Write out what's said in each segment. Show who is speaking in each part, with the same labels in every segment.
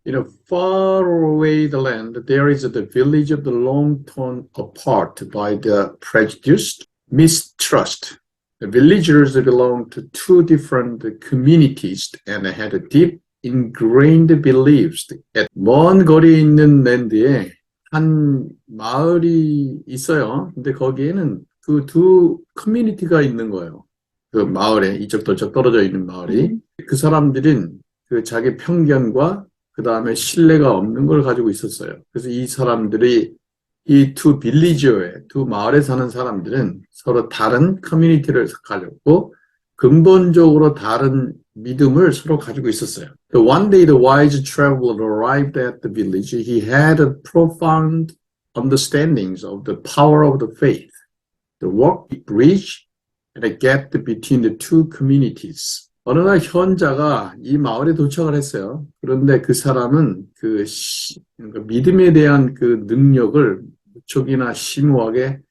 Speaker 1: In a far away the land, there is the village of the long torn apart by the prejudice, mistrust. The villagers belonged to two different communities and had deep ingrained beliefs. 먼 거리에 있는 랜드에 한 마을이 있어요. 근데 거기에는 그 두 커뮤니티가 있는 거예요. 그 마을에 이쪽 저쪽 떨어져 있는 마을이. 그 사람들은 그 자기 편견과 그 다음에 신뢰가 없는 걸 가지고 있었어요. 그래서 이 사람들이 이 두 빌리지어에 두 마을에 사는 사람들은 서로 다른 커뮤니티를 가졌고 근본적으로 다른 믿음을 서로 가지고 있었어요. One day the wise traveler arrived at the village. He had a profound understandings of the power of the faith. The work bridge and a gap between the two communities. 어느 날 현자가 이 마을에 도착을 했어요. 그런데 그 사람은 그 믿음에 대한 그 능력을 무척이나 심오하게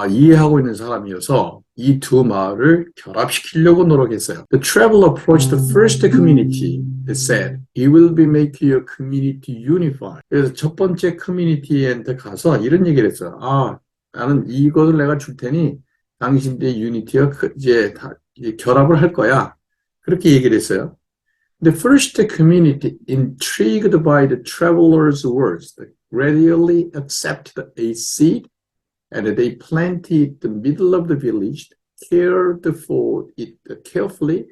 Speaker 1: 이해하고 있는 사람이어서 이 두 마을을 결합시키려고 노력했어요. The traveler approached the first community. It said, "He will be making your community unified." 그래서 첫 번째 커뮤니티한테 가서 이런 얘기를 했어요. 나는 이것을 내가 줄 테니 당신들의 유니티가 이제 다 결합을 할 거야. 그렇게 얘기를 했어요. The first community, intrigued by the traveler's words, gradually accepted a seed, and they planted the middle of the village, cared for it carefully,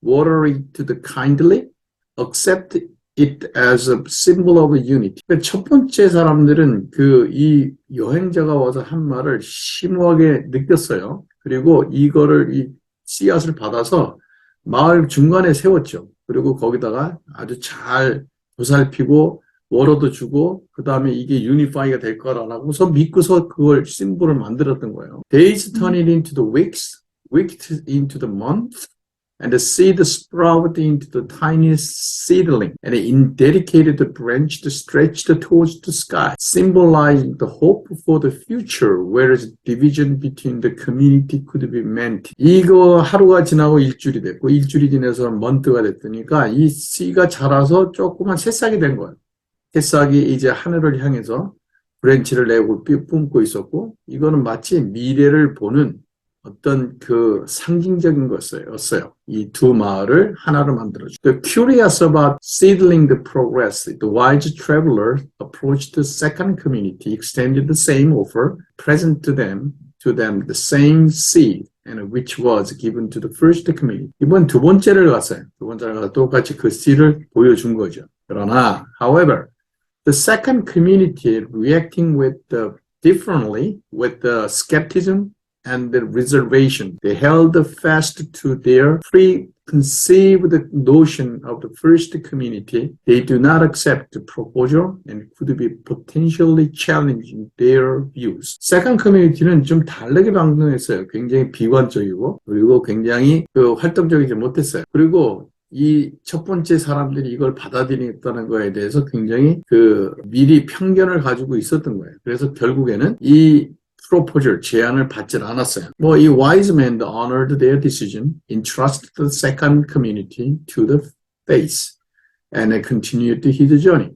Speaker 1: watered it kindly, accepted it as a symbol of unity. 첫 번째 사람들은 이 여행자가 와서 한 말을 심오하게 느꼈어요. 그리고 이거를 이 씨앗을 받아서 마을 중간에 세웠죠. 그리고 거기다가 아주 잘 보살피고 워러도 주고 그 다음에 이게 유니파이가 될 거라고서 믿고서 그걸 심볼을 만들었던 거예요. Days turned into the weeks, weeks into the months, and the seed sprouted into the tiniest seedling, and in dedicated branch stretched towards the sky, symbolizing the hope for the future, whereas division between the community could be meant. 이거 하루가 지나고 일주일이 됐고, 일주일이 지나서 month가 됐으니까 이 씨가 자라서 조그만 새싹이 된 거예요. 새싹이 이제 하늘을 향해서 브랜치를 내고 뿜고 있었고, 이거는 마치 미래를 보는 어떤 그 상징적인 것이었어요. 이 두 마을을 하나로 만들어주고. Curious about seedling the progress, the wise traveler approached the second community, extended the same offer, present to them the same seed, and which was given to the first community. 이번 두 번째를 갔어요. 두 번째를 가서 똑같이 그 씨를 보여준 거죠. 그러나, however, the second community reacting differently with the skepticism and the reservation. They held fast to their preconceived notion of the first community. They do not accept the proposal and could be potentially challenging their views. Second community는 좀 다르게 방송했어요. 굉장히 비관적이고 그리고 굉장히 활동적이지 못했어요. 그리고 이 첫 번째 사람들이 이걸 받아들이겠다는 거에 대해서 굉장히 미리 편견을 가지고 있었던 거예요. 그래서 결국에는 이 proposal, 제안을 받질 않았어요. 이 wise man honored their decision, entrusted the second community to the faith, and continued his journey.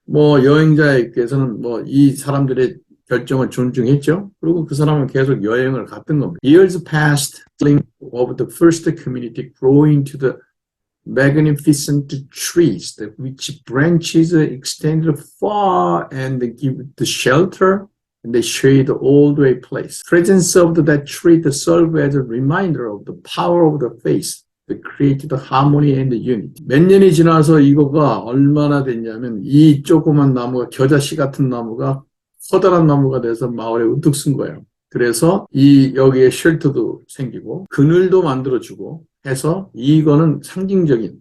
Speaker 1: 여행자께서는 이 사람들의 결정을 존중했죠. 그리고 그 사람은 계속 여행을 갔던 겁니다. Years passed, of the first community growing to the magnificent trees, which branches extended far and give the shelter and the shade all the way place. Presence of that tree to serve as a reminder of the power of the faith that created harmony and unity. 몇 년이 지나서 이거가 얼마나 됐냐면 이 조그만 나무가 겨자씨 같은 나무가 커다란 나무가 돼서 마을에 우뚝 쓴 거예요. 그래서 여기에 쉘터도 생기고 그늘도 만들어주고 해서 이거는 상징적인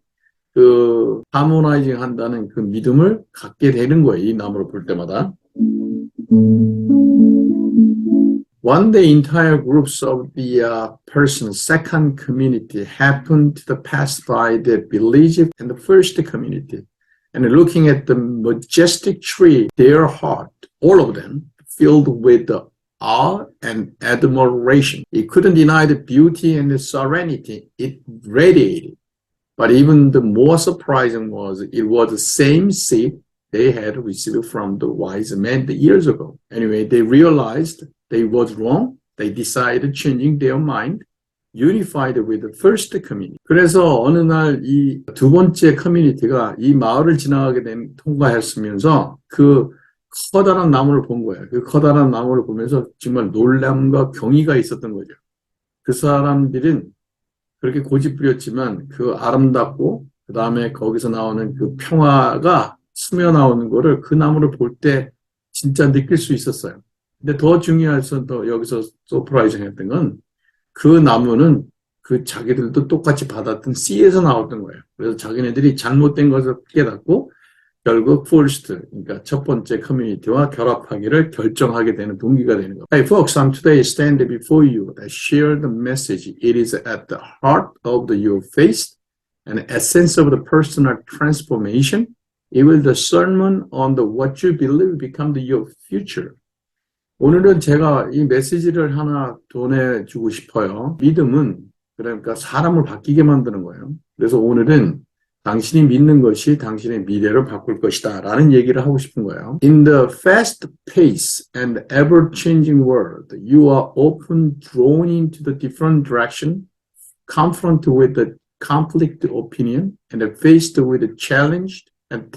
Speaker 1: 하모나이징 한다는 그 믿음을 갖게 되는 거예요. 이 나무를 볼 때마다. One day, entire groups of the persons, second community, happened to pass by the village and the first community. And looking at the majestic tree, their heart, all of them, filled with awe and admiration. It couldn't deny the beauty and the serenity it radiated. But even the more surprising was it was the same seed they had received from the wise men years ago. Anyway, they realized they was wrong. They decided changing their mind, unified with the first community. 그래서 어느 날 이 두 번째 커뮤니티가 이 마을을 지나가게 통과했으면서 그 커다란 나무를 본 거예요. 그 커다란 나무를 보면서 정말 놀람과 경이가 있었던 거죠. 그 사람들은 그렇게 고집부렸지만 그 아름답고 그 다음에 거기서 나오는 그 평화가 스며 나오는 거를 그 나무를 볼 때 진짜 느낄 수 있었어요. 근데 더 중요한 더 여기서 서프라이징 했던 건 그 나무는 그 자기들도 똑같이 받았던 씨에서 나왔던 거예요. 그래서 자기네들이 잘못된 것을 깨닫고 결국 first, 그러니까 첫 번째 커뮤니티와 결합하기를 결정하게 되는 동기가 되는 거예요. Hey folks, I'm today stand before you that share the message. It is at the heart of your faith and essence of the personal transformation. It will the sermon on the what you believe become your future. 오늘은 제가 이 메시지를 하나 전해주고 싶어요. 믿음은 그러니까 사람을 바뀌게 만드는 거예요. 그래서 오늘은 당신이 믿는 것이 당신의 미래를 바꿀 것이다 라는 얘기를 하고 싶은 거예요. In the fast-paced and ever-changing world, you are often drawn into the different direction, confronted with the conflict opinion, and faced with the challenge and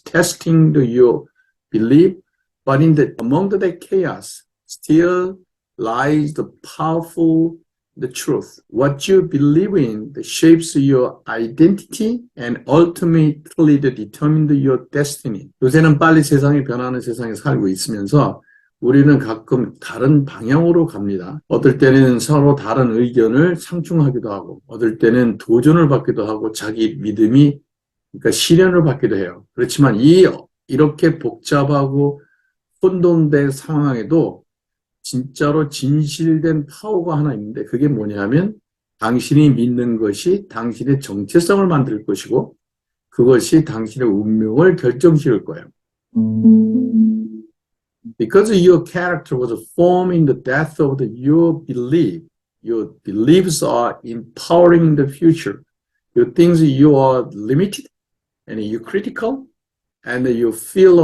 Speaker 1: testing your belief. But among the chaos, still lies the powerful the truth. What you believe in shapes your identity and ultimately determines your destiny. 요새는 빨리 세상이 변하는 세상에 살고 있으면서 우리는 가끔 다른 방향으로 갑니다. 어떨 때는 서로 다른 의견을 상충하기도 하고, 어떨 때는 도전을 받기도 하고, 자기 믿음이 그러니까 시련을 받기도 해요. 그렇지만 이렇게 복잡하고 혼돈된 상황에도 진짜로 진실된 파워가 하나 있는데 그게 뭐냐면 당신이 믿는 것이 당신의 정체성을 만들 것이고 그것이 당신의 운명을 결정지을 거예요. Because your character was formed in the depth of your belief, your beliefs are empowering the future. You think you are limited and you're critical and you feel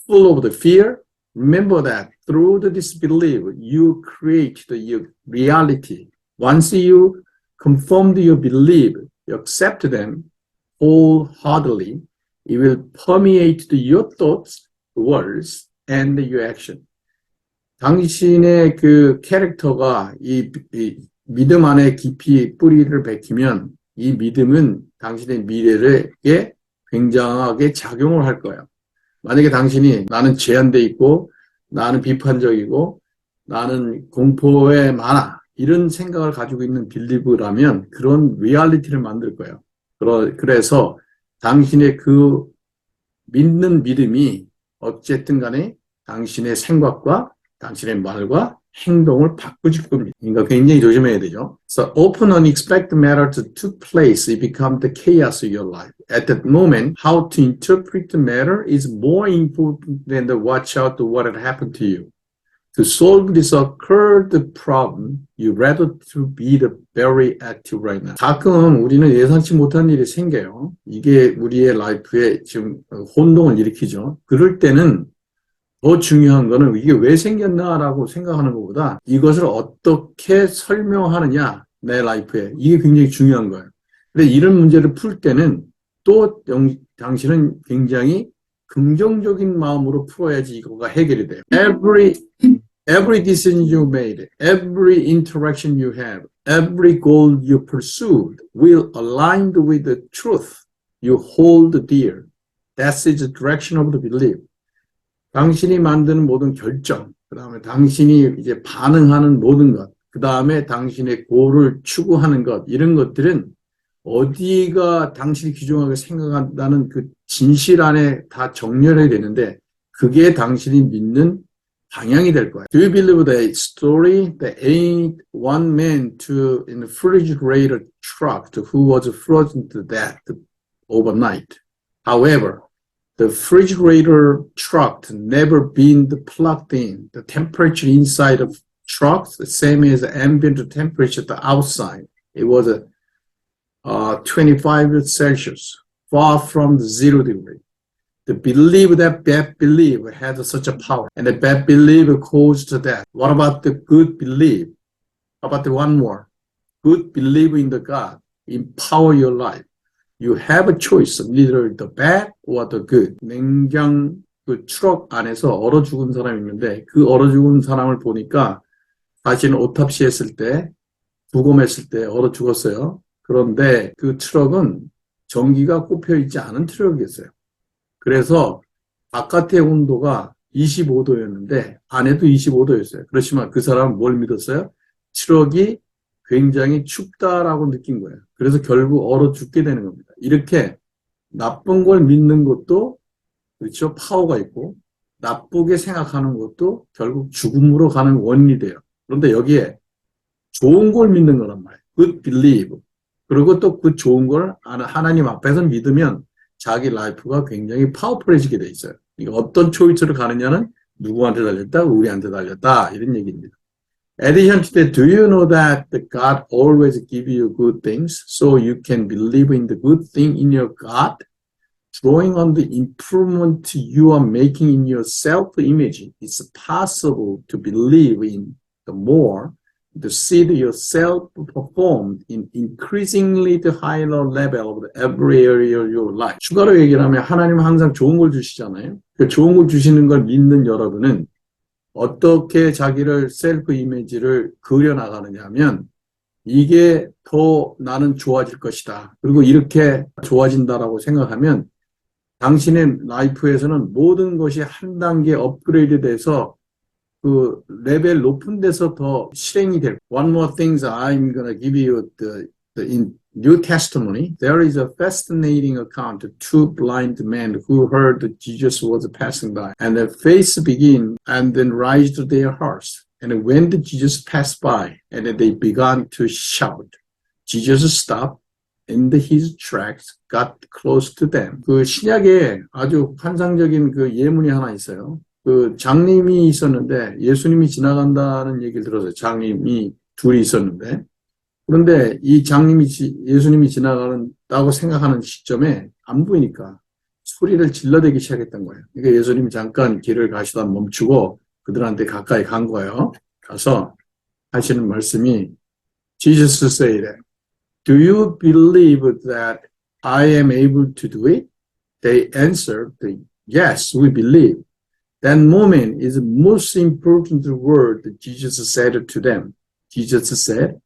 Speaker 1: full of the fear. Remember that through the disbelief, you create your reality. Once you confirm your belief, you accept them wholeheartedly, it will permeate your thoughts, words, and your action. 당신의 그 캐릭터가 이 믿음 안에 깊이 뿌리를 박히면 이 믿음은 당신의 미래에 굉장하게 작용을 할 거예요. 만약에 당신이 나는 제한돼 있고 나는 비판적이고 나는 공포에 많아 이런 생각을 가지고 있는 빌리브라면 그런 리얼리티를 만들 거예요. 그래서 당신의 그 믿는 믿음이 어쨌든 간에 당신의 생각과 당신의 말과 행동을 바꾸실 겁니다. 그러니까 굉장히 조심해야 되죠. So often unexpected matters took place. It becomes the chaos of your life. At that moment, how to interpret the matter is more important than to watch out to what had happened to you. To solve this occurred problem, you rather to be the very active right now. 가끔 우리는 예상치 못한 일이 생겨요. 이게 우리의 라이프에 지금 혼동을 일으키죠. 그럴 때는 더 중요한 거는 이게 왜 생겼나라고 생각하는 것보다 이것을 어떻게 설명하느냐 내 라이프에 이게 굉장히 중요한 거예요. 근데 이런 문제를 풀 때는 또 당신은 굉장히 긍정적인 마음으로 풀어야지 이거가 해결이 돼요. Every decision you made, every interaction you have, every goal you pursued will align with the truth you hold dear. That's the direction of the belief. 당신이 만드는 모든 결정, 그 다음에 당신이 이제 반응하는 모든 것, 그 다음에 당신의 고를 추구하는 것, 이런 것들은 어디가 당신이 귀중하게 생각한다는 그 진실 안에 다 정렬해야 되는데 그게 당신이 믿는 방향이 될 거예요. Do you believe the story that ain't one man to in the refrigerator truck who was frozen to death overnight? However, the refrigerator truck never been plugged in. The temperature inside of trucks the same as the ambient temperature at the outside. It was 25 Celsius, far from the 0 degree. The belief that bad belief had such a power, and the bad belief caused death. What about the good belief? How about the one more? Good belief in the God empower your life. You have a choice, either the bad or the good. 냉장 그 트럭 안에서 얼어 죽은 사람이 있는데 그 얼어 죽은 사람을 보니까 자신은 오탑시 했을 때, 부검했을 때 얼어 죽었어요. 그런데 그 트럭은 전기가 꼽혀 있지 않은 트럭이었어요. 그래서 바깥의 온도가 25도였는데 안에도 25도였어요. 그렇지만 그 사람은 뭘 믿었어요? 트럭이 굉장히 춥다라고 느낀 거예요. 그래서 결국 얼어 죽게 되는 겁니다. 이렇게 나쁜 걸 믿는 것도 그렇죠. 파워가 있고 나쁘게 생각하는 것도 결국 죽음으로 가는 원인이 돼요. 그런데 여기에 좋은 걸 믿는 거란 말이에요. Good believe. 그리고 또 그 좋은 걸 하나님 앞에서 믿으면 자기 라이프가 굉장히 파워풀해지게 돼 있어요. 이거 어떤 초이스를 가느냐는 누구한테 달렸다? 우리한테 달렸다. 이런 얘기입니다. Addition to that, do you know that God always gives you good things so you can believe in the good thing in your God? Drawing on the improvement you are making in your self-image, it's possible to believe in the more, to see yourself perform in increasingly the higher level of every area of your life. 추가로 얘기를 하면 하나님은 항상 좋은 걸 주시잖아요. 그 좋은 걸 주시는 걸 믿는 여러분은 어떻게 자기를 셀프 이미지를 그려나가느냐 하면 이게 더 나는 좋아질 것이다. 그리고 이렇게 좋아진다라고 생각하면 당신의 라이프에서는 모든 것이 한 단계 업그레이드 돼서 그 레벨 높은 데서 더 실행이 될. One more thing I'm going to give you in New Testimony. There is a fascinating account of two blind men who heard that Jesus was passing by, and their face began and then rise to their hearts. And when the Jesus passed by, and they began to shout, Jesus stopped in his tracks, got close to them. 그 신약에 아주 환상적인 그 예문이 하나 있어요. 그 장님이 있었는데 예수님이 지나간다는 얘기를 들었어요. 장님이 둘이 있었는데 그런데 이 장님이 예수님이 지나간다고 생각하는 시점에 안 보이니까 소리를 질러대기 시작했던 거예요. 그러니까 예수님이 잠깐 길을 가시다 멈추고 그들한테 가까이 간 거예요. 가서 하시는 말씀이 Jesus said, Do you believe that I am able to do it? They answered, Yes, we believe. That moment is the most important word that Jesus said to them. Jesus said,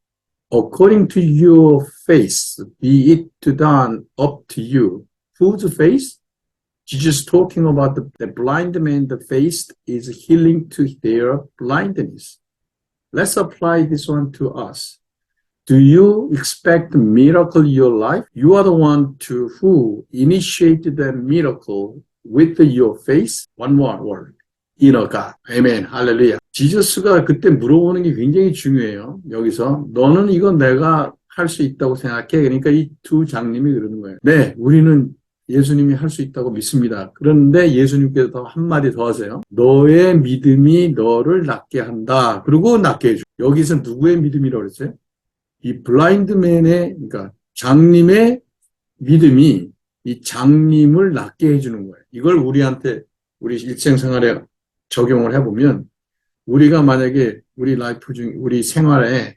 Speaker 1: According to your faith, be it done up to you. Whose faith? Jesus talking about the blind man, the faith is healing to their blindness. Let's apply this one to us. Do you expect a miracle in your life? You are the one who initiated the miracle with your faith. One more word. Inner God. Amen. 할렐루야. 지저스가 그때 물어보는 게 굉장히 중요해요. 여기서 너는 이거 내가 할 수 있다고 생각해? 그러니까 이 두 장님이 그러는 거예요. 네, 우리는 예수님이 할 수 있다고 믿습니다. 그런데 예수님께서 더 한마디 더 하세요. 너의 믿음이 너를 낫게 한다. 그리고 낫게 해줘. 여기서 누구의 믿음이라고 그랬어요? 이 블라인드맨의, 그러니까 장님의 믿음이 이 장님을 낫게 해주는 거예요. 이걸 우리한테 우리 일생생활에 적용을 해보면 우리가 만약에 우리 라이프 중 우리 생활에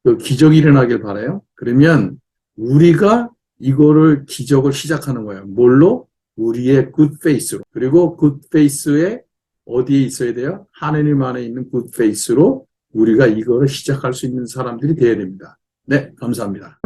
Speaker 1: 그 기적이 일어나길 바라요. 그러면 우리가 이거를 기적을 시작하는 거예요. 뭘로? 우리의 good faith로. 그리고 good faith에 어디에 있어야 돼요? 하나님 안에 있는 good faith로 우리가 이거를 시작할 수 있는 사람들이 되어야 됩니다. 네, 감사합니다.